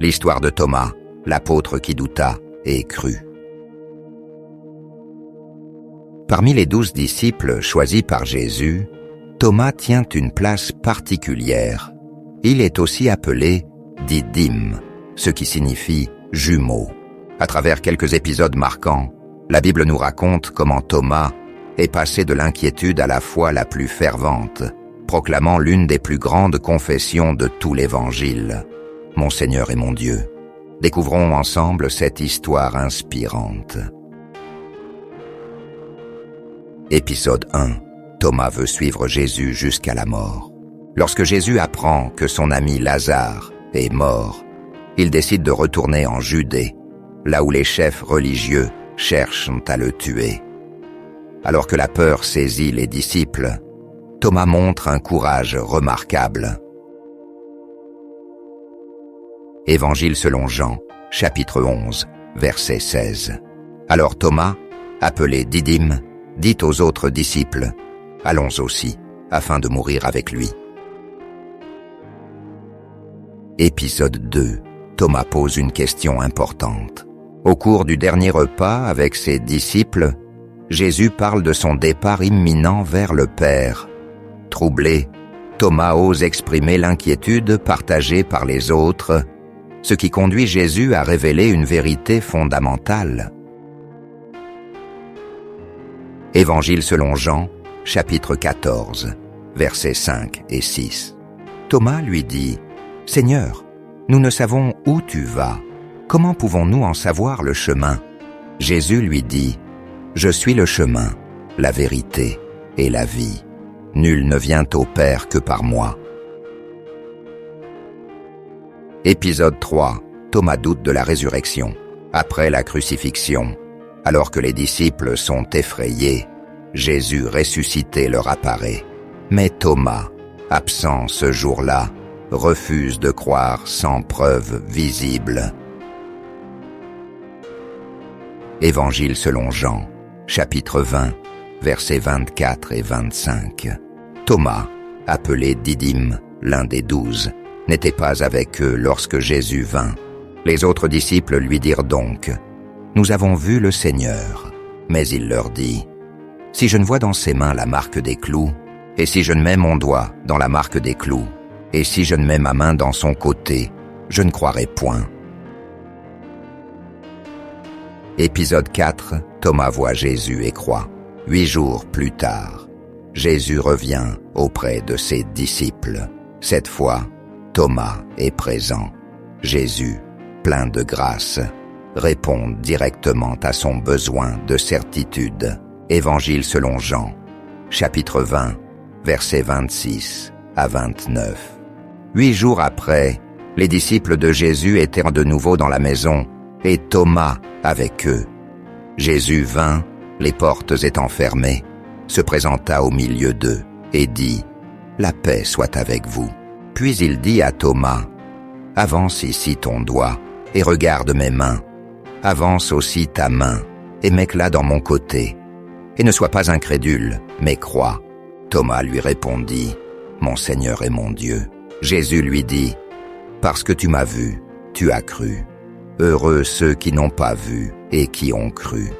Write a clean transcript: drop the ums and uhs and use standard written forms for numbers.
L'histoire de Thomas, l'apôtre qui douta et crut. Parmi les 12 disciples choisis par Jésus, Thomas tient une place particulière. Il est aussi appelé Didyme, ce qui signifie jumeau. À travers quelques épisodes marquants, la Bible nous raconte comment Thomas est passé de l'inquiétude à la foi la plus fervente, proclamant l'une des plus grandes confessions de tout l'Évangile. Mon Seigneur et mon Dieu. Découvrons ensemble cette histoire inspirante. Épisode 1. Thomas veut suivre Jésus jusqu'à la mort. Lorsque Jésus apprend que son ami Lazare est mort, il décide de retourner en Judée, là où les chefs religieux cherchent à le tuer. Alors que la peur saisit les disciples, Thomas montre un courage remarquable. Évangile selon Jean, chapitre 11, verset 16. Alors Thomas, appelé Didyme, dit aux autres disciples, « Allons aussi, afin de mourir avec lui. » Épisode 2. Thomas pose une question importante. Au cours du dernier repas avec ses disciples, Jésus parle de son départ imminent vers le Père. Troublé, Thomas ose exprimer l'inquiétude partagée par les autres, ce qui conduit Jésus à révéler une vérité fondamentale. Évangile selon Jean, chapitre 14, versets 5 et 6. Thomas lui dit, « Seigneur, nous ne savons où tu vas. Comment pouvons-nous en savoir le chemin ?» Jésus lui dit, « Je suis le chemin, la vérité et la vie. Nul ne vient au Père que par moi. » Épisode 3. Thomas doute de la résurrection. Après la crucifixion, alors que les disciples sont effrayés, Jésus ressuscité leur apparaît. Mais Thomas, absent ce jour-là, refuse de croire sans preuve visible. Évangile selon Jean, chapitre 20, versets 24 et 25. Thomas, appelé Didyme, l'un des 12, n'était pas avec eux lorsque Jésus vint. Les autres disciples lui dirent donc, « Nous avons vu le Seigneur. » Mais il leur dit, « Si je ne vois dans ses mains la marque des clous, et si je ne mets mon doigt dans la marque des clous, et si je ne mets ma main dans son côté, je ne croirai point. » Épisode 4. Thomas voit Jésus et croit. 8 jours plus tard, Jésus revient auprès de ses disciples. Cette fois, Thomas est présent. Jésus, plein de grâce, répond directement à son besoin de certitude. Évangile selon Jean, chapitre 20, versets 26 à 29. 8 jours après, les disciples de Jésus étaient de nouveau dans la maison, et Thomas avec eux. Jésus vint, les portes étant fermées, se présenta au milieu d'eux, et dit, « La paix soit avec vous. » Puis il dit à Thomas, « Avance ici ton doigt, et regarde mes mains. Avance aussi ta main, et mets-la dans mon côté. Et ne sois pas incrédule, mais crois. » Thomas lui répondit, « Mon Seigneur et mon Dieu. » Jésus lui dit, « Parce que tu m'as vu, tu as cru. Heureux ceux qui n'ont pas vu et qui ont cru. »